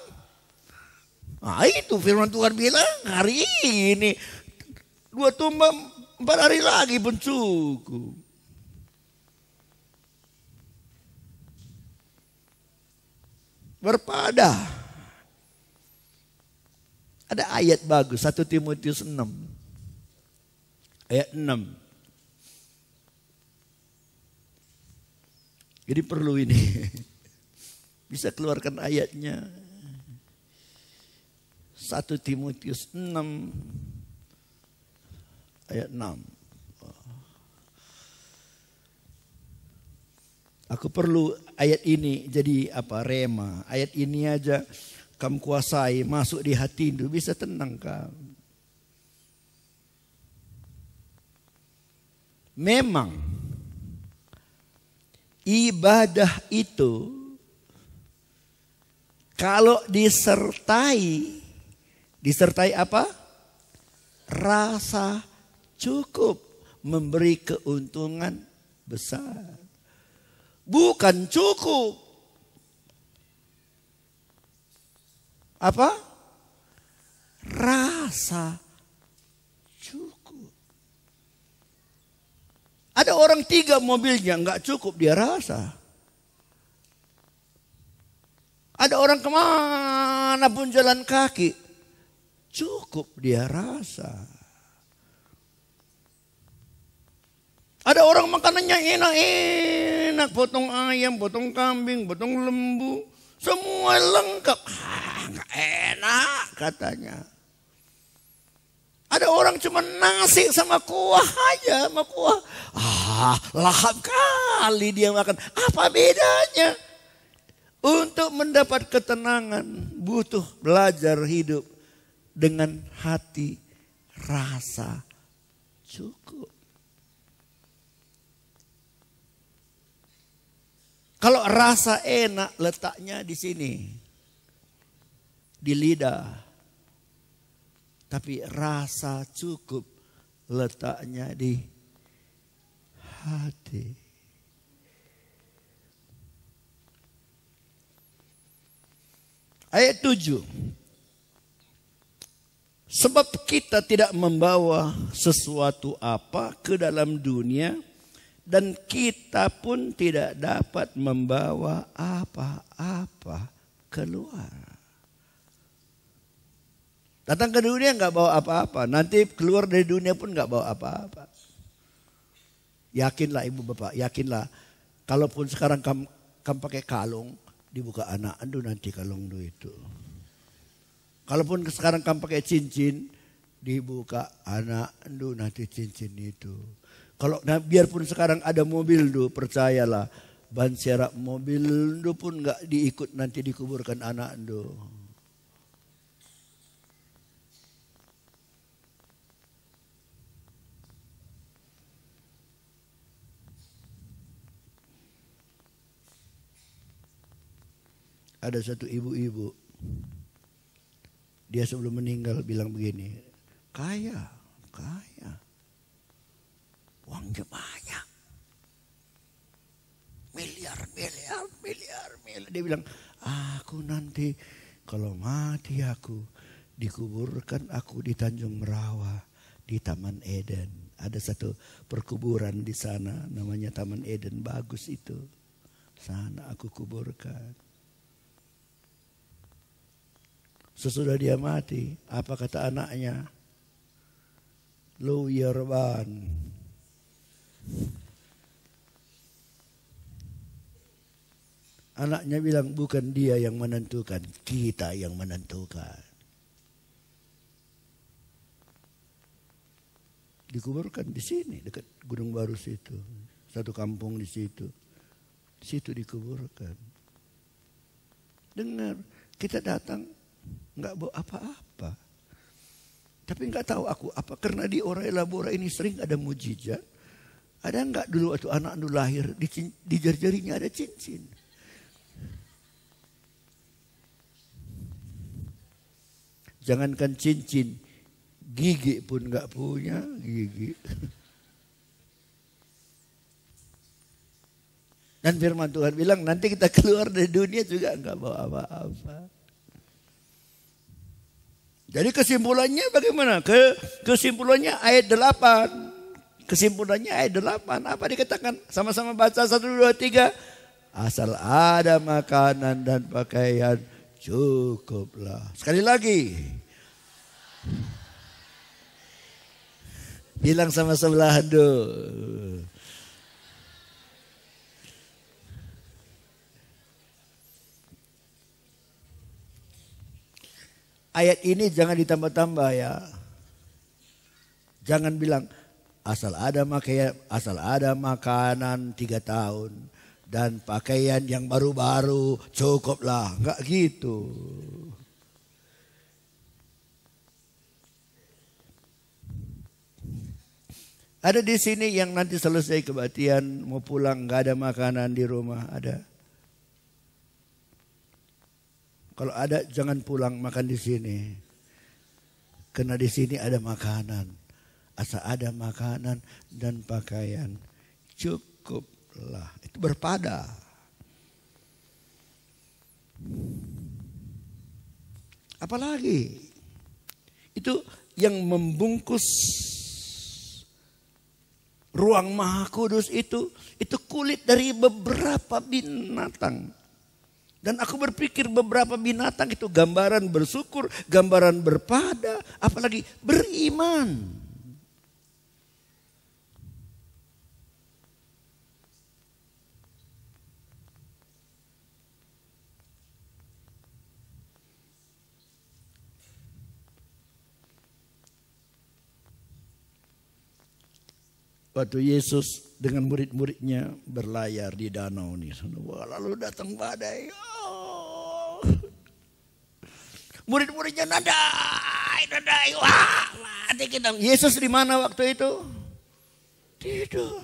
Nah itu firman Tuhan bilang hari ini 2 tumba 4 hari lagi pun cukup. Berpada. Ada ayat bagus 1 Timotius 6. Ayat 6. Jadi perlu ini. Bisa keluarkan ayatnya. 1 Timotius 6 ayat 6. Aku perlu ayat ini jadi apa? Rema. Ayat ini aja kamu kuasai, masuk di hati itu bisa tenang kamu. Memang ibadah itu kalau disertai apa? Rasa cukup memberi keuntungan besar. Bukan cukup. Apa? Rasa cukup. Ada orang 3 mobilnya nggak cukup dia rasa. Ada orang kemana pun jalan kaki cukup dia rasa. Ada orang makanannya enak-enak, potong ayam, potong kambing, potong lembu, semua lengkap. Nggak enak katanya. Ada orang cuma nasi sama kuah aja, sama kuah. Lahap kali dia makan. Apa bedanya? Untuk mendapat ketenangan butuh belajar hidup dengan hati rasa cukup. Kalau rasa enak letaknya di sini. Di lidah. Tapi rasa cukup letaknya di hati. Ayat 7. Sebab kita tidak membawa sesuatu apa ke dalam dunia. Dan kita pun tidak dapat membawa apa-apa keluar. Datang ke dunia nggak bawa apa-apa. Nanti keluar dari dunia pun nggak bawa apa-apa. Yakinlah ibu bapak, yakinlah. Kalaupun sekarang kamu pakai kalung, dibuka anak andu nanti kalung itu. Kalaupun sekarang kamu pakai cincin, dibuka anak andu nanti cincin itu. Kalau biarpun sekarang ada mobil do, percayalah ban serap mobil do pun nggak diikut nanti dikuburkan anak do. Ada satu ibu-ibu, dia sebelum meninggal bilang begini, kaya. Uangnya banyak. Miliar. Dia bilang, aku nanti kalau mati aku dikuburkan aku di Tanjung Merawa, di Taman Eden. Ada satu perkuburan di sana namanya Taman Eden, bagus itu. Sana aku kuburkan. Sesudah dia mati, apa kata anaknya? Lawyer ban. Anaknya bilang bukan dia yang menentukan, kita yang menentukan. Dikuburkan di sini dekat Gunung Baru situ, satu kampung di situ. Di situ dikuburkan. Dengar, kita datang nggak bawa apa-apa. Tapi nggak tahu aku apa karena di Orai Labora ini sering ada mujizat. Ada enggak dulu waktu anak dulu lahir di jari-jarinya ada cincin. Jangankan cincin, Gigi pun nggak punya gigi. Dan firman Tuhan bilang nanti kita keluar dari dunia juga nggak bawa apa-apa. Jadi kesimpulannya bagaimana? Kesimpulannya ayat 8. Kesimpulannya ayat 8. Apa dikatakan? Sama-sama baca 1, 2, 3. Asal ada makanan dan pakaian cukuplah. Sekali lagi. Bilang sama sebelah aduh. Ayat ini jangan ditambah-tambah ya. Jangan bilang asal ada makanan 3 tahun dan pakaian yang baru-baru cukuplah. Enggak gitu. Ada di sini yang nanti selesai kebaktian mau pulang enggak ada makanan di rumah, ada. Kalau ada jangan pulang makan di sini. Karena di sini ada makanan. Asal ada makanan dan pakaian cukuplah. Itu berpada. Apalagi itu yang membungkus ruang Maha Kudus itu kulit dari beberapa binatang. Dan aku berpikir beberapa binatang itu gambaran bersyukur, gambaran berpada, apalagi beriman. Waktu Yesus dengan murid-muridnya berlayar di danau ini. Lalu datang badai. Oh. Murid-muridnya nadai. Wah, mati kita. Yesus di mana waktu itu? Tidur.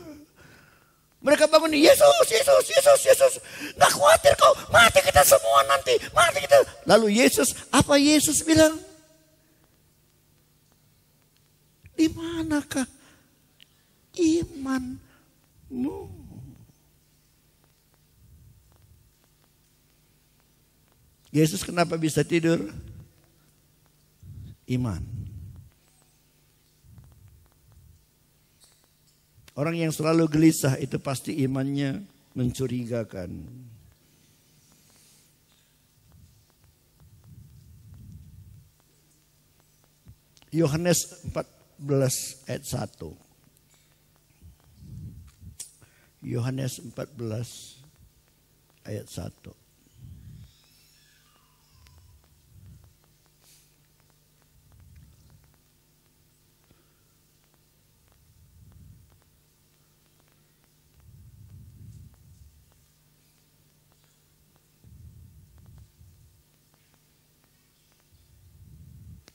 Mereka bangun, Yesus. Nggak khawatir kau, mati kita semua nanti. Mati kita. Lalu Yesus, apa Yesus bilang? Di manakah imanmu? Yesus kenapa bisa tidur? Iman. Orang yang selalu gelisah itu pasti imannya mencurigakan. Yohanes 14 ayat 1. Yohanes 14 ayat 1.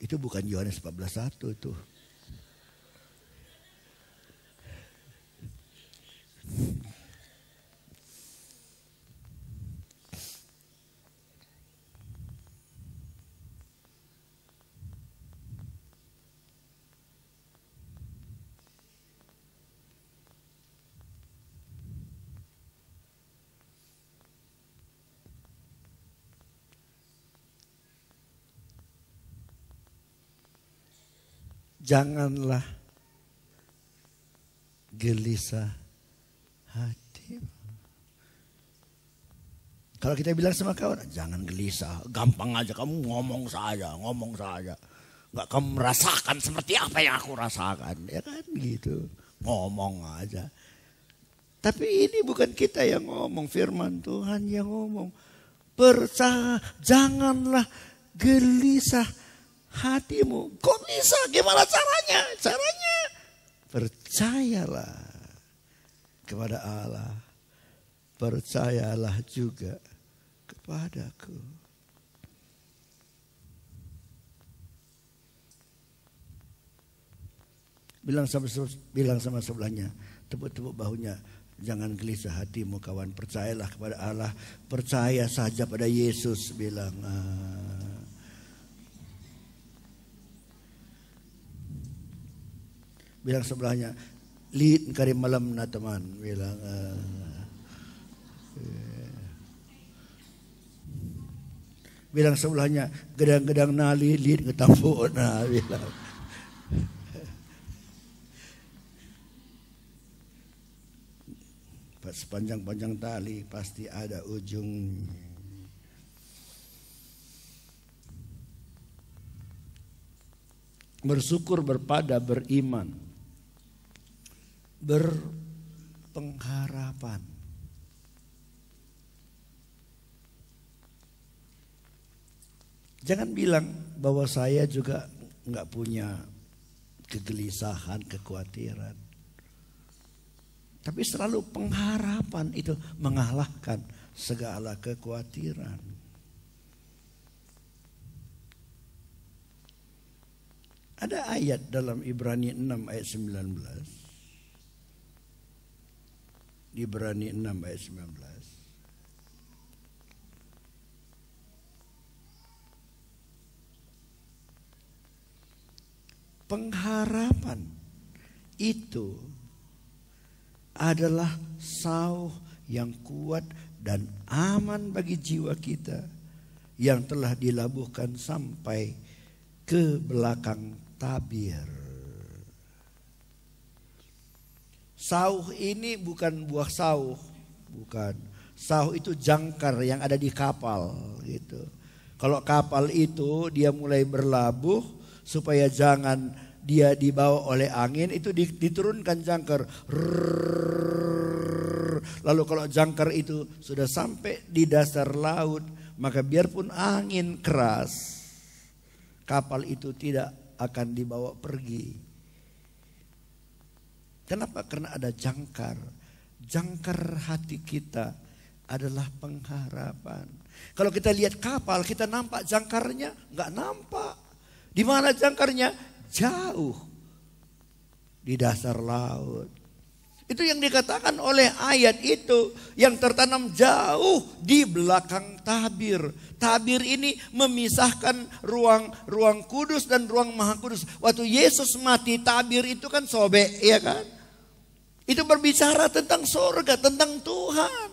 Itu bukan Yohanes 14:1 itu. Janganlah gelisah hati. Kalau kita bilang sama kawan, jangan gelisah, gampang aja kamu ngomong saja. Enggak kamu merasakan seperti apa yang aku rasakan, ya kan gitu. Ngomong aja. Tapi ini bukan kita yang ngomong, firman Tuhan yang ngomong. Percaya, janganlah gelisah hatimu. Kok bisa? Gimana caranya? Caranya percayalah kepada Allah. Percayalah juga kepadaku. Bilang sama sebelahnya, tepuk-tepuk bahunya. Jangan gelisah hatimu kawan, percayalah kepada Allah. Percaya saja pada Yesus, bilang. Bilang sebelahnya, lihat kari malam na teman. Bilang, bilang sebelahnya, gedang-gedang nali, lihat ketampu na. Bilang. Sepanjang-panjang tali pasti ada ujungnya. Bersyukur, berpada, beriman, berpengharapan. Jangan bilang bahwa saya juga nggak punya kegelisahan, kekhawatiran. Tapi selalu pengharapan itu mengalahkan segala kekhawatiran. Ada ayat dalam Ibrani 6 ayat 19. Ibrani 6 ayat 19. Pengharapan itu adalah sauh yang kuat dan aman bagi jiwa kita yang telah dilabuhkan sampai ke belakang tabir. Sauh ini bukan buah sauh, bukan. Sauh itu jangkar yang ada di kapal gitu. Kalau kapal itu dia mulai berlabuh supaya jangan dia dibawa oleh angin, itu diturunkan jangkar. Lalu kalau jangkar itu sudah sampai di dasar laut, maka biarpun angin keras, kapal itu tidak akan dibawa pergi. Kenapa? Karena ada jangkar. Jangkar hati kita adalah pengharapan. Kalau kita lihat kapal, kita nampak jangkarnya? Enggak nampak. Di mana jangkarnya? Jauh. Di dasar laut. Itu yang dikatakan oleh ayat itu, yang tertanam jauh di belakang tabir. Tabir ini memisahkan ruang kudus dan ruang maha kudus. Waktu Yesus mati, tabir itu kan sobek, ya kan? Itu berbicara tentang surga, tentang Tuhan.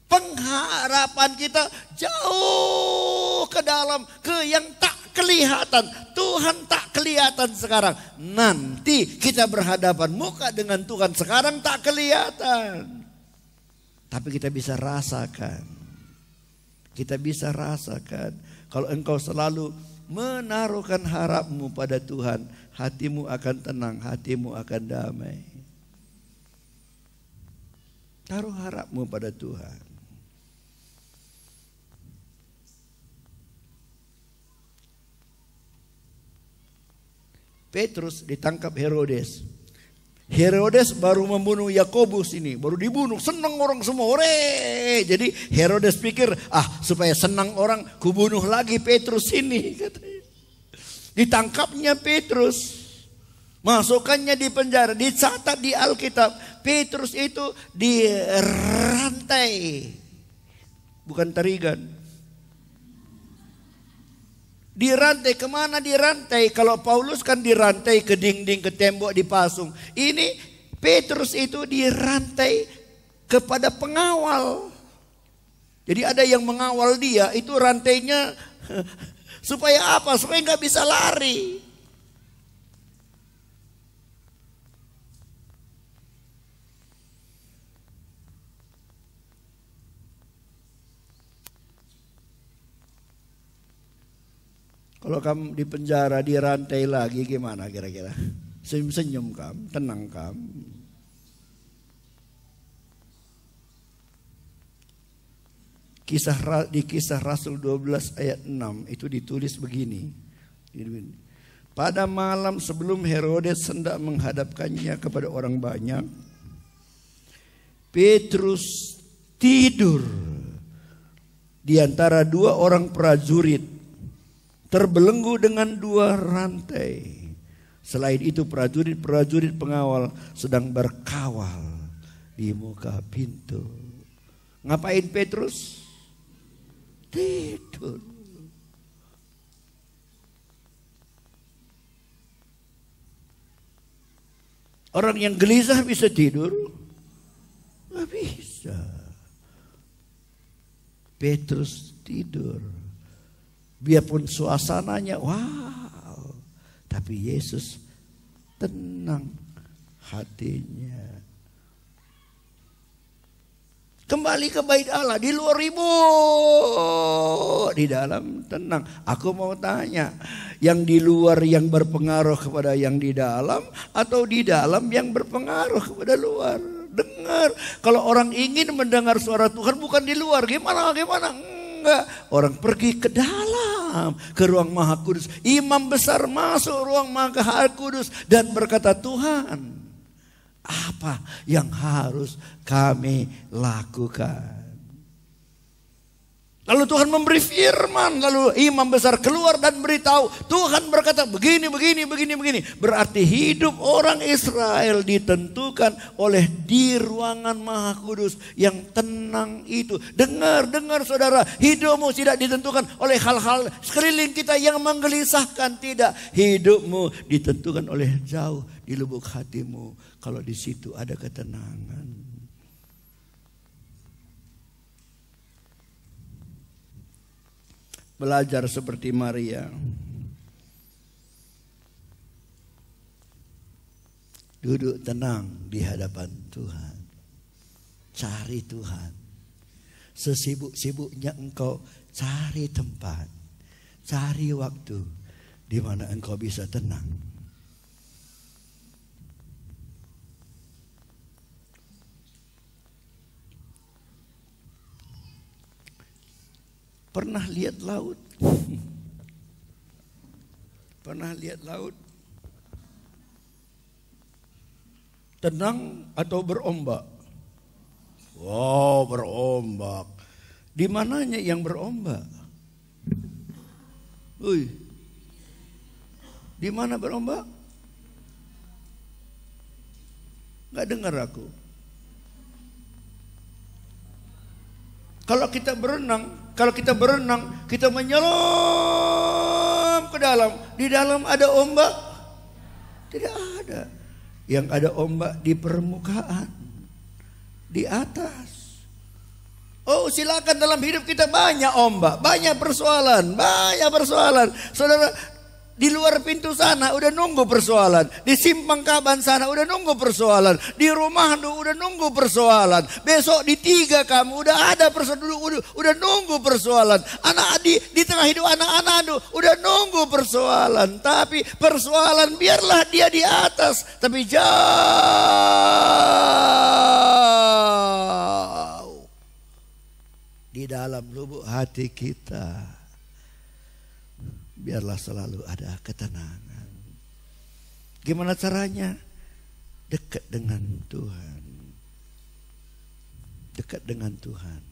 Pengharapan kita jauh ke dalam, ke yang tak kelihatan. Tuhan tak kelihatan sekarang. Nanti kita berhadapan muka dengan Tuhan, sekarang tak kelihatan. Tapi kita bisa rasakan. Kita bisa rasakan. Kalau engkau selalu menaruhkan harapmu pada Tuhan, hatimu akan tenang, hatimu akan damai. Taruh harapmu pada Tuhan. Petrus ditangkap Herodes. Herodes baru membunuh Yakobus ini, baru dibunuh, senang orang semua. Hore! Jadi Herodes pikir, supaya senang orang, kubunuh lagi Petrus ini, katanya. Ditangkapnya Petrus, masukkannya di penjara, dicatat di Alkitab, Petrus itu dirantai, bukan tarigan. Dirantai, kemana dirantai? Kalau Paulus kan dirantai ke dinding, ke tembok, dipasung. Ini Petrus itu dirantai kepada pengawal. Jadi ada yang mengawal dia, itu rantainya supaya apa? Supaya nggak bisa lari. Kalau kamu di penjara, dirantai lagi, gimana kira-kira? Senyum-senyum kamu, tenang kamu. Di kisah Rasul 12 ayat 6 itu ditulis begini. Pada malam sebelum Herodes hendak menghadapkannya kepada orang banyak, Petrus tidur di antara dua orang prajurit, terbelenggu dengan dua rantai. Selain itu prajurit-prajurit pengawal sedang berkawal di muka pintu. Ngapain Petrus? Tidur. Orang yang gelisah bisa tidur? Nggak bisa. Petrus tidur. Biarpun suasananya wow. Tapi Yesus tenang hatinya. Kembali ke bait Allah, di luar ribut, di dalam tenang. Aku mau tanya, yang di luar yang berpengaruh kepada yang di dalam, atau di dalam yang berpengaruh kepada luar? Dengar, kalau orang ingin mendengar suara Tuhan bukan di luar, gimana? Enggak, orang pergi ke dalam, ke ruang Maha Kudus. Imam besar masuk ruang Maha Kudus dan berkata, Tuhan, apa yang harus kami lakukan? Lalu Tuhan memberi firman, lalu imam besar keluar dan beritahu, Tuhan berkata begini. Berarti hidup orang Israel ditentukan oleh di ruangan Maha Kudus yang tenang itu. Dengar saudara, hidupmu tidak ditentukan oleh hal-hal sekeliling kita yang menggelisahkan. Tidak, hidupmu ditentukan oleh jauh di lubuk hatimu. Kalau di situ ada ketenangan. Belajar seperti Maria. Duduk tenang di hadapan Tuhan. Cari Tuhan. Sesibuk-sibuknya engkau cari tempat. Cari waktu di mana engkau bisa tenang. Pernah lihat laut? Pernah lihat laut? Tenang atau berombak? Wow, berombak. Di mananya yang berombak? Di mana berombak? Gak dengar aku. Kalau kita berenang, kita menyelam ke dalam. Di dalam ada ombak? Tidak ada. Yang ada ombak di permukaan, di atas. Oh, silakan, dalam hidup kita banyak ombak, banyak persoalan. Saudara, di luar pintu sana udah nunggu persoalan. Di simpang kaban sana udah nunggu persoalan. Di rumah udah nunggu persoalan. Besok di 3 kamu udah ada persoalan, udah nunggu persoalan. Anak di tengah hidup anak-anak udah nunggu persoalan. Tapi persoalan biarlah dia di atas, tapi jauh di dalam lubuk hati kita. Biarlah selalu ada ketenangan. Gimana caranya? Dekat dengan Tuhan. Dekat dengan Tuhan.